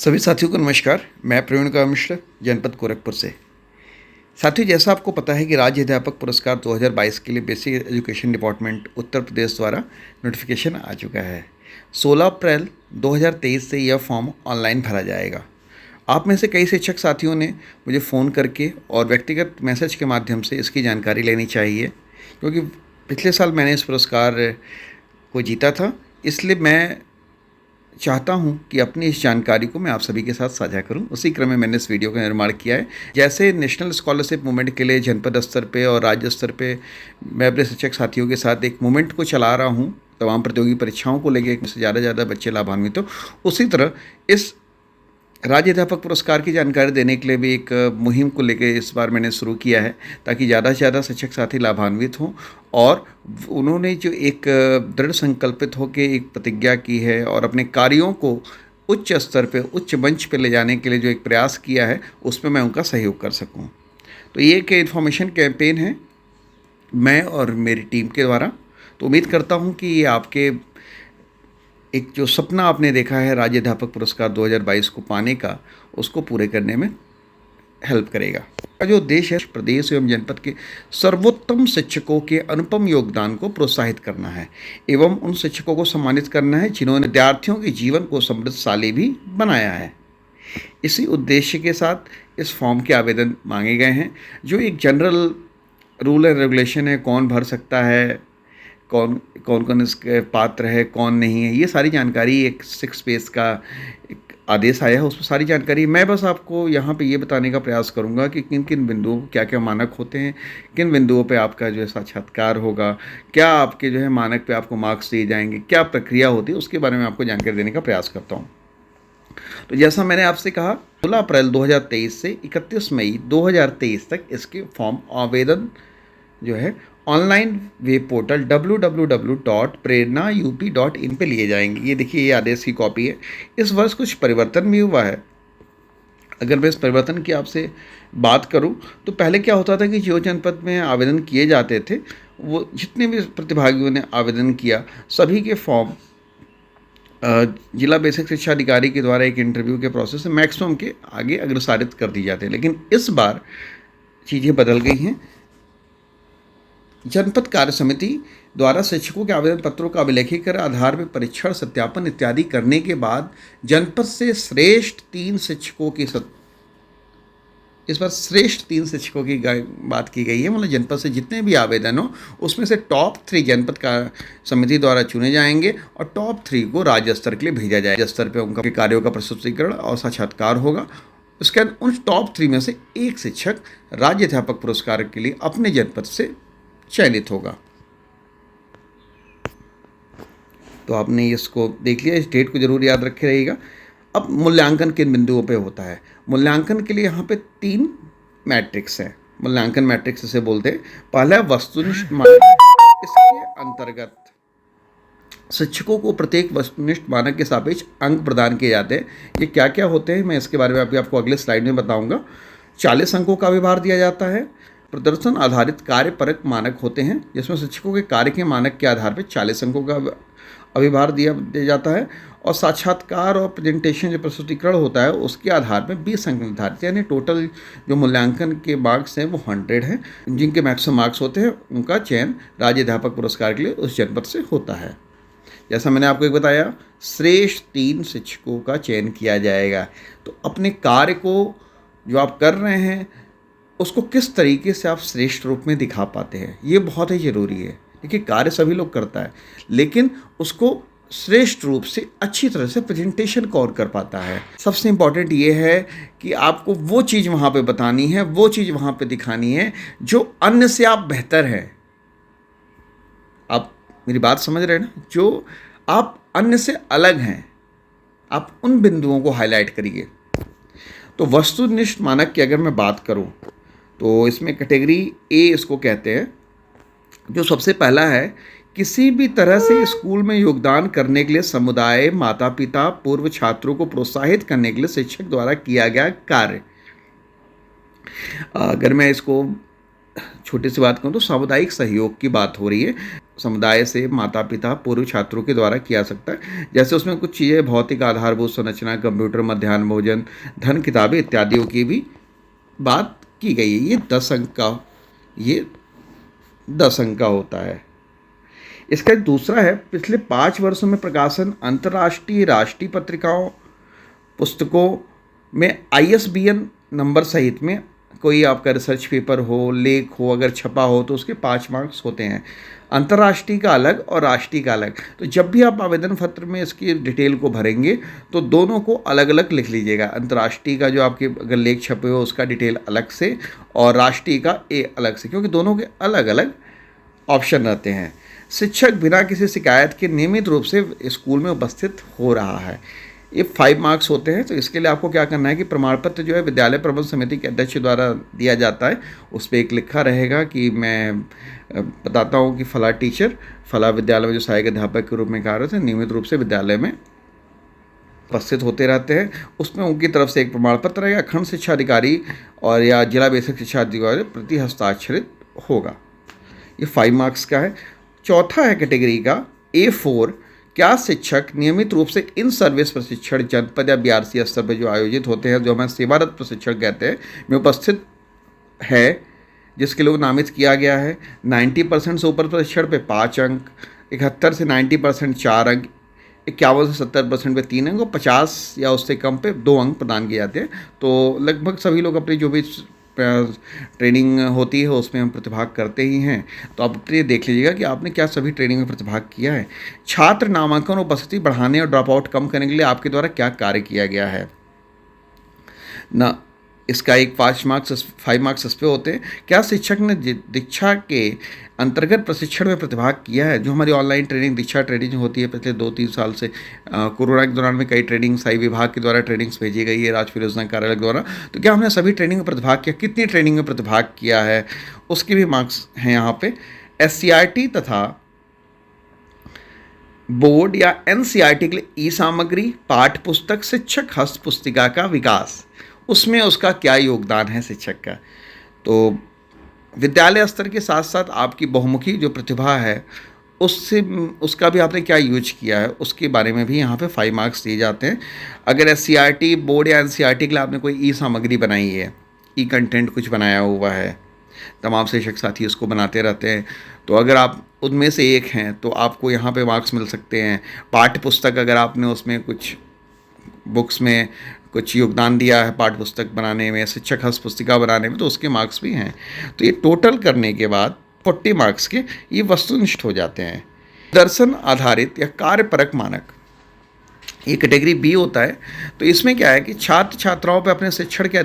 सभी साथियों को नमस्कार। मैं प्रवीण कुमार मिश्र, जनपद गोरखपुर से। साथियों, जैसा आपको पता है कि राज्य अध्यापक पुरस्कार 2022 के लिए basic education department Uttar Pradesh द्वारा नोटिफिकेशन आ चुका है। 16 अप्रैल 2023 से यह फॉर्म ऑनलाइन भरा जाएगा। आप में से कई शिक्षक साथियों ने मुझे फ़ोन करके और व्यक्तिगत मैसेज के माध्यम से इसकी जानकारी लेनी चाहिए, क्योंकि पिछले साल मैंने इस पुरस्कार को जीता था। इसलिए मैं चाहता हूं कि अपनी इस जानकारी को मैं आप सभी के साथ साझा करूं। उसी क्रम में मैंने इस वीडियो का निर्माण किया है। जैसे नेशनल स्कॉलरशिप मूवमेंट के लिए जनपद स्तर पे और राज्य स्तर पे मैं अपने शिक्षक साथियों के साथ एक मूवमेंट को चला रहा हूं, तमाम प्रतियोगी परीक्षाओं को लेकर ज़्यादा से ज़्यादा बच्चे लाभान्वित हो, उसी तरह इस राज्य अध्यापक पुरस्कार की जानकारी देने के लिए भी एक मुहिम को लेकर इस बार मैंने शुरू किया है, ताकि ज़्यादा से ज़्यादा शिक्षक साथी लाभान्वित हों। और उन्होंने जो एक दृढ़ संकल्पित होकर एक प्रतिज्ञा की है और अपने कार्यों को उच्च स्तर पे, उच्च मंच पे ले जाने के लिए जो एक प्रयास किया है, उसमें मैं उनका सहयोग कर सकूं। तो ये एक इन्फॉर्मेशन कैंपेन है मैं और मेरी टीम के द्वारा। तो उम्मीद करता हूं कि ये आपके एक जो सपना आपने देखा है राज्य अध्यापक पुरस्कार 2022 को पाने का, उसको पूरे करने में हेल्प करेगा। जो उद्देश्य है प्रदेश एवं जनपद के सर्वोत्तम शिक्षकों के अनुपम योगदान को प्रोत्साहित करना है एवं उन शिक्षकों को सम्मानित करना है जिन्होंने विद्यार्थियों के जीवन को समृद्धशाली भी बनाया है। इसी उद्देश्य के साथ इस फॉर्म के आवेदन मांगे गए हैं। जो एक जनरल रूल एंड रेगुलेशन है, कौन भर सकता है, कौन कौन इसके पात्र है, कौन नहीं है, ये सारी जानकारी एक 6 पेज का एक आदेश आया है, उसमें सारी जानकारी मैं बस आपको यहाँ पे ये बताने का प्रयास करूँगा कि किन किन बिंदुओं क्या क्या मानक होते हैं, किन बिंदुओं पे आपका जो है साक्षात्कार होगा, क्या आपके जो है मानक पे आपको मार्क्स दिए जाएंगे, क्या प्रक्रिया होती है, उसके बारे में आपको जानकारी देने का प्रयास करता हूँ। तो जैसा मैंने आपसे कहा, 16 अप्रैल 2023 से 31 मई 2023 तक इसके फॉर्म आवेदन जो है ऑनलाइन वेब पोर्टल www.prerna.up.in पे लिए जाएंगे। ये देखिए, ये आदेश की कॉपी है। इस वर्ष कुछ परिवर्तन भी हुआ है। अगर मैं इस परिवर्तन की आपसे बात करूं, तो पहले क्या होता था कि जो जनपद में आवेदन किए जाते थे, वो जितने भी प्रतिभागियों ने आवेदन किया, सभी के फॉर्म जिला बेसिक शिक्षा अधिकारी के द्वारा एक इंटरव्यू के प्रोसेस से मैक्सिमम के आगे अग्रसारित कर दी जाती है। लेकिन इस बार चीज़ें बदल गई हैं। जनपद कार्य समिति द्वारा शिक्षकों के आवेदन पत्रों का अभिलेखीकरण, आधार में परीक्षण, सत्यापन इत्यादि करने के बाद जनपद से श्रेष्ठ 3 शिक्षकों की इस बार श्रेष्ठ 3 शिक्षकों की बात की गई है। मतलब जनपद से जितने भी आवेदन हो, उसमें से टॉप 3 जनपद का समिति द्वारा चुने जाएंगे और टॉप 3 को राज्य स्तर के लिए भेजा जाएगा। राज्य स्तर पर उनका कार्यों का प्रस्तुतिकरण और साक्षात्कार होगा। उसके बाद उन टॉप 3 में से एक शिक्षक राज्य अध्यापक पुरस्कार के लिए अपने जनपद से चयनित होगा। तो आपने इसको देख लिया, इस डेट को जरूर याद रखे रहिएगा। अब मूल्यांकन किन बिंदुओं पे होता है? मूल्यांकन के लिए यहाँ पे 3 मैट्रिक्स हैं। मूल्यांकन मैट्रिक्स इसे बोलते हैं। पहला वस्तुनिष्ठ मानक। इसके अंतर्गत शिक्षकों को प्रत्येक वस्तुनिष्ठ मानक के सापेक्ष अंक प्रदान किए जाते हैं। ये क्या क्या होते हैं, मैं इसके बारे में अभी आपको अगले स्लाइड में बताऊंगा। 40 अंकों का अभिभार दिया जाता है। प्रदर्शन आधारित कार्य परक मानक होते हैं, जिसमें शिक्षकों के कार्य के मानक के आधार पर 40 अंकों का अभिभार दिया जाता है। और साक्षात्कार और प्रेजेंटेशन जो प्रस्तुतिकरण होता है, उसके आधार पर 20 अंक निर्धारित, यानी टोटल जो मूल्यांकन के मार्क्स हैं वो 100 हैं। जिनके मैक्सिमम मार्क्स होते हैं, उनका चयन राज्य अध्यापक पुरस्कार के लिए उस जनपद से होता है। जैसा मैंने आपको एक बताया, श्रेष्ठ 3 शिक्षकों का चयन किया जाएगा। तो अपने कार्य को जो आप कर रहे हैं, उसको किस तरीके से आप श्रेष्ठ रूप में दिखा पाते हैं, ये बहुत ही ज़रूरी है। देखिए, कार्य सभी लोग करता है, लेकिन उसको श्रेष्ठ रूप से अच्छी तरह से प्रेजेंटेशन कौन कर पाता है। सबसे इम्पॉर्टेंट ये है कि आपको वो चीज़ वहाँ पे बतानी है, वो चीज़ वहाँ पे दिखानी है जो अन्य से आप बेहतर हैं। आप मेरी बात समझ रहे हैं ना? जो आप अन्य से अलग हैं, आप उन बिंदुओं को हाईलाइट करिए। तो वस्तुनिष्ठ मानक की अगर मैं बात करूं, तो इसमें कैटेगरी ए इसको कहते हैं। जो सबसे पहला है, किसी भी तरह से स्कूल में योगदान करने के लिए समुदाय, माता पिता, पूर्व छात्रों को प्रोत्साहित करने के लिए शिक्षक द्वारा किया गया कार्य। अगर मैं इसको छोटी सी बात कहूँ तो सामुदायिक सहयोग की बात हो रही है। समुदाय से माता पिता पूर्व छात्रों के द्वारा किया सकता है। जैसे उसमें कुछ चीज़ें भौतिक आधारभूत संरचना, कंप्यूटर, मध्याह्न भोजन, धन, किताबें इत्यादियों की भी बात की गई है। ये 10 अंक का होता है। इसका एक दूसरा है, पिछले 5 वर्षों में प्रकाशन अंतर्राष्ट्रीय राष्ट्रीय पत्रिकाओं पुस्तकों में ISBN नंबर सहित में कोई आपका रिसर्च पेपर हो, लेख हो, अगर छपा हो तो उसके 5 मार्क्स होते हैं। अंतर्राष्ट्रीय का अलग और राष्ट्रीय का अलग। तो जब भी आप आवेदन पत्र में इसकी डिटेल को भरेंगे तो दोनों को अलग अलग लिख लीजिएगा। अंतर्राष्ट्रीय का जो आपके अगर लेख छपे हो उसका डिटेल अलग से और राष्ट्रीय का अलग से, क्योंकि दोनों के अलग अलग ऑप्शन रहते हैं। शिक्षक बिना किसी शिकायत के नियमित रूप से स्कूल में उपस्थित हो रहा है। ये 5 मार्क्स होते हैं। तो इसके लिए आपको क्या करना है कि प्रमाण पत्र जो है विद्यालय प्रबंधन समिति के अध्यक्ष द्वारा दिया जाता है। उस पर एक लिखा रहेगा कि मैं बताता हूँ कि फला टीचर फला विद्यालय में जो सहायक अध्यापक के रूप में कार्यरत है, नियमित रूप से विद्यालय में उपस्थित होते रहते हैं। उसमें उनकी तरफ से एक प्रमाण पत्र या खंड शिक्षा अधिकारी और या जिला बेसिक शिक्षा अधिकारी प्रति हस्ताक्षरित होगा। ये 5 मार्क्स का है। चौथा है कैटेगरी का A4, क्या शिक्षक नियमित रूप से इन सर्विस प्रशिक्षण जनपद या BRC स्तर पर जो आयोजित होते हैं, जो हमें सेवारत प्रशिक्षण कहते हैं, में उपस्थित है, जिसके लिए नामित किया गया है। 90% से ऊपर प्रशिक्षण पे 5 अंक, 71 से 90% 4 अंक, 51 से 70% पे 3 अंक और 50 या उससे कम पे 2 अंक प्रदान किए जाते हैं। तो लगभग सभी लोग अपनी जो भी ट्रेनिंग होती है उसमें हम प्रतिभाग करते ही हैं। तो आप अपने देख लीजिएगा कि आपने क्या सभी ट्रेनिंग में प्रतिभाग किया है। छात्र नामांकन और उपस्थिति बढ़ाने और ड्रॉप आउट कम करने के लिए आपके द्वारा क्या कार्य किया गया है ना। इसका एक 5 मार्क्स इस पे होते हैं। क्या शिक्षक ने दीक्षा के अंतर्गत प्रशिक्षण में प्रतिभाग किया है। जो हमारी ऑनलाइन ट्रेनिंग दीक्षा ट्रेनिंग होती है पिछले 2-3 साल से, कोरोना के दौरान में कई ट्रेनिंग सही विभाग के द्वारा ट्रेनिंग्स भेजी गई है राज्य परियोजना कार्यालय द्वारा। तो क्या हमने सभी ट्रेनिंग में प्रतिभाग किया, कितनी ट्रेनिंग में प्रतिभाग किया है, उसके भी मार्क्स हैं यहाँ पे। SCRT तथा बोर्ड या NCRT के लिए ई सामग्री, पाठ्य पुस्तक, शिक्षक हस्त पुस्तिका का विकास, उसमें उसका क्या योगदान है शिक्षक का। तो विद्यालय स्तर के साथ साथ आपकी बहुमुखी जो प्रतिभा है उसका भी आपने क्या यूज किया है, उसके बारे में भी यहाँ पे 5 मार्क्स दिए जाते हैं। अगर SCRT बोर्ड या NCRT के लिए आपने कोई ई सामग्री बनाई है, ई कंटेंट कुछ बनाया हुआ है, तमाम शिक्षक साथी उसको बनाते रहते हैं, तो अगर आप उनमें से एक हैं तो आपको यहाँ पे मार्क्स मिल सकते हैं। पाठ्य पुस्तक अगर आपने उसमें कुछ बुक्स में कुछ योगदान दिया है पाठ्य पुस्तक बनाने में, शिक्षक हस्त पुस्तिका बनाने में, तो उसके मार्क्स भी हैं। तो ये टोटल करने के बाद 40 मार्क्स के ये वस्तुनिष्ठ हो जाते हैं। दर्शन आधारित या कार्यपरक मानक, ये कैटेगरी B होता है। तो इसमें क्या है कि छात्र छात्राओं पर अपने शिक्षण के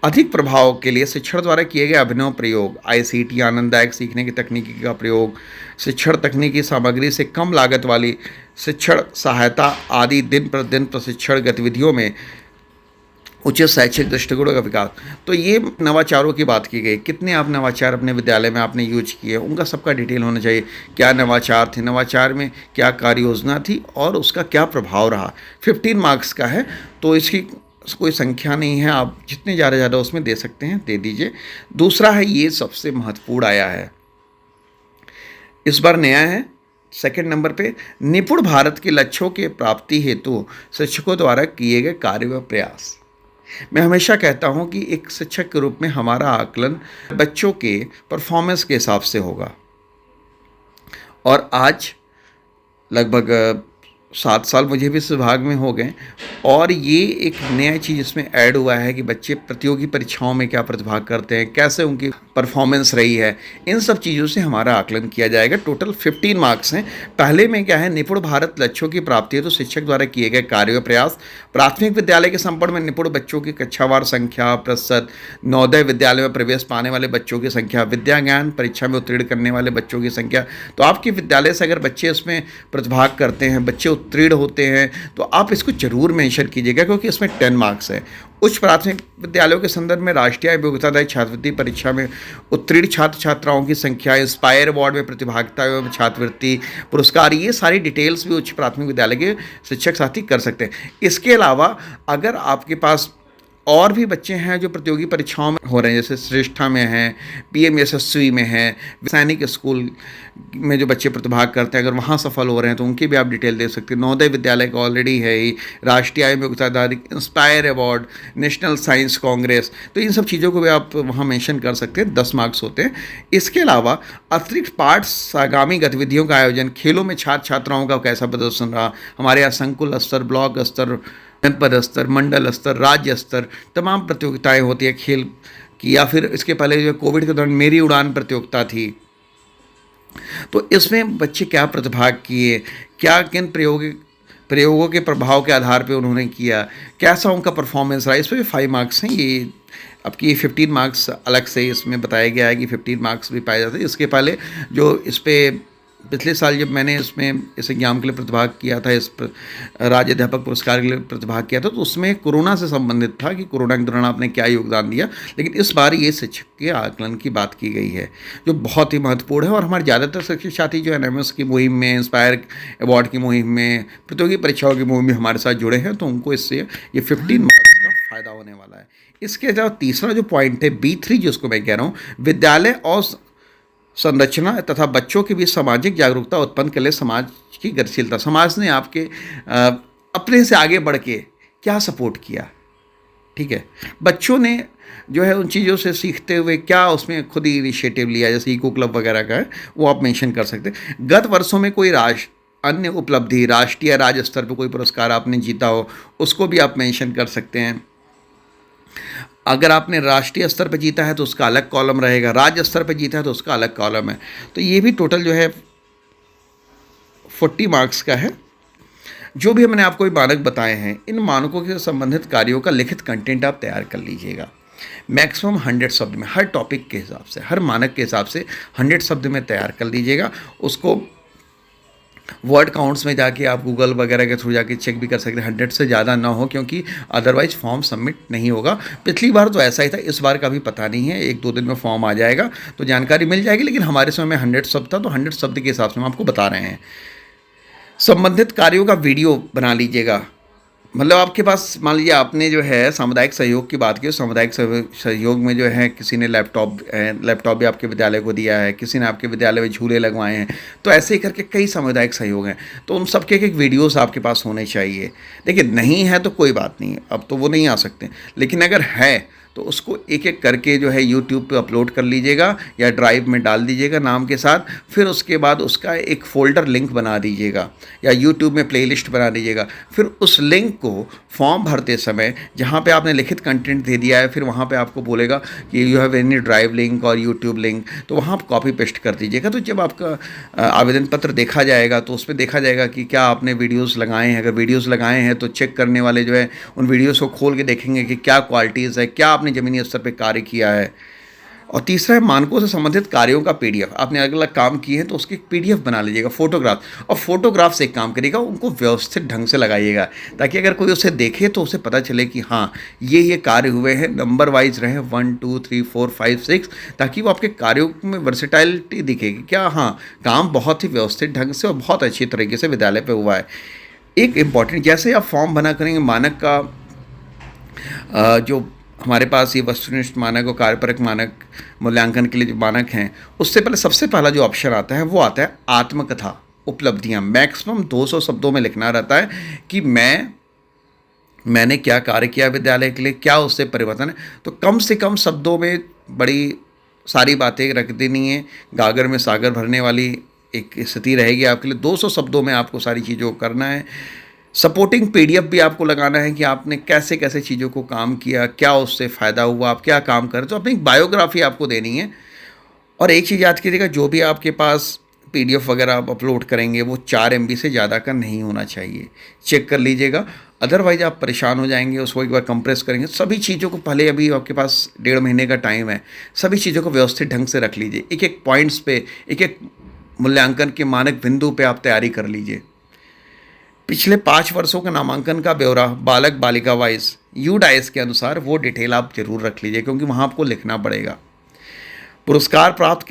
अधिक प्रभाव के लिए शिक्षण द्वारा किए गए अभिनव प्रयोग, ICT आनंददायक सीखने की तकनीकी का प्रयोग, शिक्षण तकनीकी सामग्री से कम लागत वाली शिक्षण सहायता आदि दिन प्रतिदिन प्रशिक्षण गतिविधियों में उचित शैक्षिक दृष्टिकोण का विकास। तो ये नवाचारों की बात की गई। कितने आप नवाचार अपने विद्यालय में आपने यूज किए, उनका सबका डिटेल होना चाहिए। क्या नवाचार थे, नवाचार में क्या कार्य योजना थी और उसका क्या प्रभाव रहा। 15 मार्क्स का है, तो इसकी कोई संख्या नहीं है, आप जितने ज़्यादा उसमें दे सकते हैं दे दीजिए। दूसरा है, ये सबसे महत्वपूर्ण आया है, इस बार नया है, 2nd नंबर पे, निपुण भारत के लक्ष्यों के प्राप्ति हेतु शिक्षकों द्वारा किए गए कार्य व प्रयास। मैं हमेशा कहता हूं कि एक शिक्षक के रूप में हमारा आकलन बच्चों के परफॉर्मेंस के हिसाब से होगा। और आज लगभग 7 साल मुझे भी इस विभाग में हो गए, और ये एक नया चीज़ इसमें ऐड हुआ है कि बच्चे प्रतियोगी परीक्षाओं में क्या प्रतिभाग करते हैं, कैसे उनकी परफॉर्मेंस रही है, इन सब चीज़ों से हमारा आकलन किया जाएगा। टोटल 15 मार्क्स हैं। पहले में क्या है, निपुण भारत लक्ष्यों की प्राप्ति है तो शिक्षक द्वारा किए गए कार्य व प्रयास, प्राथमिक विद्यालय के संपर्क में निपुण बच्चों की कक्षावार संख्या, प्रतिशत, नवोदय विद्यालय में प्रवेश पाने वाले बच्चों की संख्या, विद्या ज्ञान परीक्षा में उत्तीर्ण करने वाले बच्चों की संख्या। तो आपके विद्यालय से अगर बच्चे इसमें प्रतिभाग करते हैं, बच्चे उत्तीर्ण होते हैं, तो आप इसको जरूर मेंशन कीजिएगा, क्योंकि इसमें 10 मार्क्स है। उच्च प्राथमिक विद्यालयों के संदर्भ में राष्ट्रीय योग्यतादायी छात्रवृत्ति परीक्षा में उत्तीर्ण छात्र छात्राओं की संख्या, इंस्पायर अवार्ड में प्रतिभागिता एवं छात्रवृत्ति पुरस्कार, ये सारी डिटेल्स भी उच्च प्राथमिक विद्यालय के शिक्षक साथी कर सकते हैं। इसके अलावा अगर आपके पास और भी बच्चे हैं जो प्रतियोगी परीक्षाओं में हो रहे हैं, जैसे श्रेष्ठा में हैं, पीएमएसएसवी में हैं, सैनिक स्कूल में जो बच्चे प्रतिभाग करते हैं, अगर वहाँ सफल हो रहे हैं तो उनकी भी आप डिटेल दे सकते हैं। नवोदय विद्यालय का ऑलरेडी है ही, राष्ट्रीय आय में योग्यता आधारित inspire award, national science Congress, तो इन सब चीज़ों को भी आप वहाँ मेंशन कर सकते हैं। 10 मार्क्स होते हैं। इसके अलावा अतिरिक्त पाठ आगामी गतिविधियों का आयोजन, खेलों में छात्र छात्राओं का कैसा प्रदर्शन रहा, हमारे यहाँ संकुल स्तर, ब्लॉक स्तर, जनपद स्तर, मंडल स्तर, राज्य स्तर, तमाम प्रतियोगिताएं होती है खेल की। या फिर इसके पहले जो कोविड के दौरान मेरी उड़ान प्रतियोगिता थी, तो इसमें बच्चे क्या प्रतिभाग किए, क्या किन प्रयोगों के प्रभाव के आधार पे उन्होंने किया, कैसा उनका परफॉर्मेंस रहा, इस पर भी 5 मार्क्स हैं। ये आपकी 15 मार्क्स अलग से इसमें बताया गया है कि 15 मार्क्स भी पाए जाते हैं। इसके पहले जो इस पर पिछले साल जब मैंने इसमें इस एग्जाम के लिए प्रतिभाग किया था, राज्य अध्यापक पुरस्कार के लिए प्रतिभाग किया था, तो उसमें कोरोना से संबंधित था कि कोरोना के दौरान आपने क्या योगदान दिया। लेकिन इस बार ये शिक्षक के आकलन की बात की गई है, जो बहुत ही महत्वपूर्ण है। और हमारे ज़्यादातर शिक्षक साथी जो एनएमएस की मुहिम में, इंस्पायर अवार्ड की मुहिम में, प्रतियोगी परीक्षाओं की मुहिम में हमारे साथ जुड़े हैं, तो उनको इससे ये 15 मार्क्स का फ़ायदा होने वाला है। इसके अलावा तीसरा जो पॉइंट है B3, जिसको मैं कह रहा हूँ, विद्यालय और संरचना तथा बच्चों के बीच सामाजिक जागरूकता उत्पन्न के लिए समाज की गतिशीलता। समाज ने आपके अपने से आगे बढ़ के क्या सपोर्ट किया, ठीक है, बच्चों ने जो है उन चीज़ों से सीखते हुए क्या उसमें खुद ही इनिशिएटिव लिया, जैसे इको क्लब वगैरह का है, वो आप मेंशन कर सकते हैं। गत वर्षों में कोई अन्य उपलब्धि, राष्ट्रीय राज्य स्तर पर कोई पुरस्कार आपने जीता हो, उसको भी आप मेंशन कर सकते हैं। अगर आपने राष्ट्रीय स्तर पर जीता है तो उसका अलग कॉलम रहेगा, राज्य स्तर पर जीता है तो उसका अलग कॉलम है। तो ये भी टोटल जो है 40 मार्क्स का है। जो भी मैंने आपको मानक बताए हैं, इन मानकों से संबंधित कार्यों का लिखित कंटेंट आप तैयार कर लीजिएगा। मैक्सिमम 100 शब्द में, हर टॉपिक के हिसाब से, हर मानक के हिसाब से 100 शब्द में तैयार कर लीजिएगा। उसको वर्ड काउंट्स में जाके आप गूगल वगैरह के थ्रू जाके चेक भी कर सकते हैं, 100 से ज़्यादा ना हो, क्योंकि अदरवाइज फॉर्म सबमिट नहीं होगा। पिछली बार तो ऐसा ही था, इस बार का भी पता नहीं है, 1-2 दिन में फॉर्म आ जाएगा तो जानकारी मिल जाएगी। लेकिन हमारे समय में 100 शब्द था, तो 100 शब्द के हिसाब से हम आपको बता रहे हैं। संबंधित कार्यों का वीडियो बना लीजिएगा। मतलब आपके पास, मान लीजिए आपने जो है सामुदायिक सहयोग की बात की, सामुदायिक सहयोग में जो है किसी ने लैपटॉप भी आपके विद्यालय को दिया है, किसी ने आपके विद्यालय में झूले लगवाए हैं, तो ऐसे ही करके कई सामुदायिक सहयोग हैं, तो उन सबके एक वीडियोस आपके पास होने चाहिए। देखिए नहीं है तो कोई बात नहीं, अब तो वो नहीं आ सकते, लेकिन अगर है तो उसको एक एक करके जो है यूट्यूब पे अपलोड कर लीजिएगा या ड्राइव में डाल दीजिएगा नाम के साथ। फिर उसके बाद उसका एक फ़ोल्डर लिंक बना दीजिएगा या यूट्यूब में प्लेलिस्ट बना दीजिएगा। फिर उस लिंक को फॉर्म भरते समय जहाँ पे आपने लिखित कंटेंट दे दिया है, फिर वहाँ पे आपको बोलेगा कि you have any drive link और यूट्यूब लिंक, तो वहाँ आप कॉपी पेस्ट कर दीजिएगा। तो जब आपका आवेदन पत्र देखा जाएगा तो उसमें देखा जाएगा कि क्या आपने वीडियोज़ लगाए हैं। अगर वीडियोज़ लगाए हैं तो चेक करने वाले जो है उन वीडियोज़ को खोल के देखेंगे कि क्या क्वालिटीज़ है, क्या आपने ज़मीनी स्तर पे कार्य किया है। और तीसरा है मानकों से संबंधित कार्यों का पीडीएफ। आपने अलग अलग काम किए हैं तो उसकी पीडीएफ बना लीजिएगा, फोटोग्राफ। और फोटोग्राफ से एक काम करिएगा, उनको व्यवस्थित ढंग से लगाइएगा, ताकि अगर कोई उसे देखे तो उसे पता चले कि हाँ ये कार्य हुए हैं, नंबर वाइज रहे 1 2 3 4 5 6, ताकि वो आपके कार्यों में वर्सेटाइलिटी दिखेगी, क्या हाँ काम बहुत ही व्यवस्थित ढंग से और बहुत अच्छी तरीके से विद्यालय पर हुआ है। एक इम्पॉर्टेंट, जैसे आप फॉर्म बना करेंगे, मानक का जो हमारे पास ये वस्तुनिष्ठ मानक और कार्यपरक मानक मूल्यांकन के लिए जो मानक हैं, उससे पहले सबसे पहला जो ऑप्शन आता है वो आता है आत्मकथा, उपलब्धियां। मैक्सिमम 200 शब्दों में लिखना रहता है कि मैंने क्या कार्य किया विद्यालय के लिए, क्या उससे परिवर्तन है। तो कम से कम शब्दों में बड़ी सारी बातें रख देनी है, गागर में सागर भरने वाली एक स्थिति रहेगी आपके लिए। 200 शब्दों में आपको सारी चीज़ों को करना है। सपोर्टिंग पीडीएफ भी आपको लगाना है कि आपने कैसे कैसे चीज़ों को काम किया, क्या उससे फ़ायदा हुआ, आप क्या काम करें। तो अपनी बायोग्राफी आपको देनी है। और एक चीज़ याद कीजिएगा, जो भी आपके पास पीडीएफ वगैरह आप अपलोड करेंगे वो 4 MB से ज़्यादा का नहीं होना चाहिए, चेक कर लीजिएगा, अदरवाइज आप परेशान हो जाएंगे। उसको एक बार कंप्रेस करेंगे, सभी चीज़ों को पहले, अभी आपके पास 1.5 महीने का टाइम है, सभी चीज़ों को व्यवस्थित ढंग से रख लीजिए। एक एक पॉइंट्स पे, एक एक मूल्यांकन के मानक बिंदु पे आप तैयारी कर लीजिए। पिछले 5 वर्षों का नामांकन का ब्यौरा बालक बालिका वाइज यूडाइस के अनुसार वो डिटेल आप जरूर रख लीजिए, क्योंकि वहाँ आपको लिखना पड़ेगा। पुरस्कार प्राप्त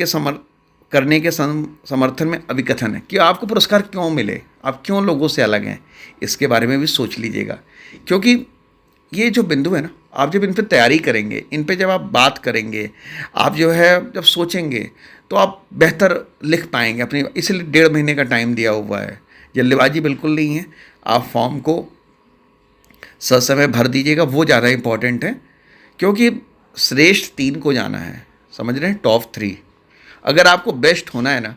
करने के समर्थन में अभिकथन है कि आपको पुरस्कार क्यों मिले, आप क्यों लोगों से अलग हैं, इसके बारे में भी सोच लीजिएगा। क्योंकि ये जो बिंदु है ना, आप जब इन पे तैयारी करेंगे, इन पे जब आप बात करेंगे, आप जो है जब सोचेंगे, तो आप बेहतर लिख पाएंगे अपनी, इसलिए 1.5 महीने का टाइम दिया हुआ है। जल्दबाजी बिल्कुल नहीं है। आप फॉर्म को ससमय भर दीजिएगा, वो ज़्यादा इम्पॉर्टेंट है, क्योंकि श्रेष्ठ 3 को जाना है, समझ रहे हैं, टॉप 3। अगर आपको बेस्ट होना है ना,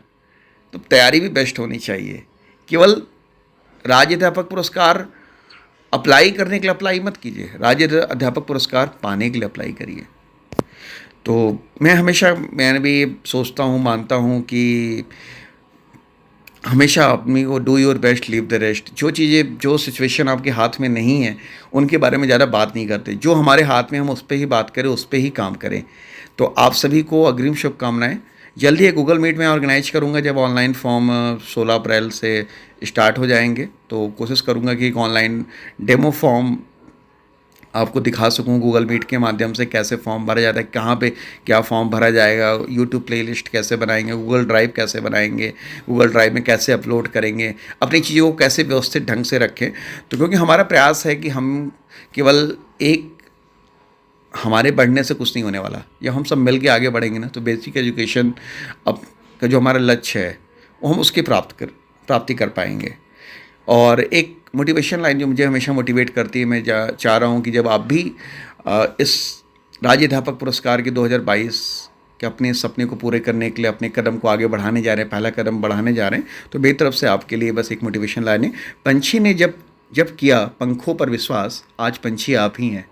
तो तैयारी भी बेस्ट होनी चाहिए। केवल राज्य अध्यापक पुरस्कार अप्लाई करने के लिए अप्लाई मत कीजिए, राज्य अध्यापक पुरस्कार पाने के लिए अप्लाई करिए। तो मैं भी सोचता हूँ, मानता हूँ कि हमेशा अपनी को do your best leave the rest. जो चीज़ें, जो सिचुएशन आपके हाथ में नहीं है, उनके बारे में ज़्यादा बात नहीं करते। जो हमारे हाथ में, हम उस पर ही बात करें, उस पर ही काम करें। तो आप सभी को अग्रिम शुभकामनाएं। जल्दी एक गूगल मीट में ऑर्गेनाइज करूंगा, जब ऑनलाइन फॉर्म 16 अप्रैल से स्टार्ट हो जाएंगे, तो कोशिश करूंगा कि एक ऑनलाइन डेमो फॉर्म आपको दिखा सकूं गूगल मीट के माध्यम से, कैसे फॉर्म भरा जाता है, कहाँ पे क्या फॉर्म भरा जाएगा, यूट्यूब प्लेलिस्ट कैसे बनाएंगे, गूगल ड्राइव कैसे बनाएंगे, गूगल ड्राइव में कैसे अपलोड करेंगे, अपनी चीज़ों को कैसे व्यवस्थित ढंग से रखें। तो क्योंकि हमारा प्रयास है कि हम केवल एक, हमारे बढ़ने से कुछ नहीं होने वाला, जब हम सब मिल के आगे बढ़ेंगे ना, तो बेसिक एजुकेशन अब का जो हमारा लक्ष्य है, वो हम उसकी प्राप्ति कर पाएंगे। और एक मोटिवेशन लाइन जो मुझे हमेशा मोटिवेट करती है, मैं चाह रहा हूँ कि जब आप भी इस राज्य अध्यापक पुरस्कार के 2022 के अपने सपने को पूरे करने के लिए अपने कदम को आगे बढ़ाने जा रहे हैं, पहला कदम बढ़ाने जा रहे हैं, तो मेरी तरफ से आपके लिए बस एक मोटिवेशन लाइन है। पंछी ने जब जब किया पंखों पर विश्वास, आज पंछी आप ही हैं।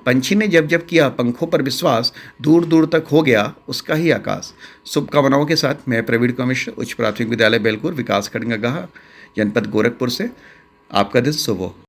पंछी ने जब जब किया पंखों पर विश्वास, दूर दूर तक हो गया उसका ही आकाश। शुभकामनाओं के साथ मैं प्रवीण कुमार मिश्र, उच्च प्राथमिक विद्यालय बेलपुर, विकासखंड गगहा, जनपद गोरखपुर से। आपका दिन शुभ हो।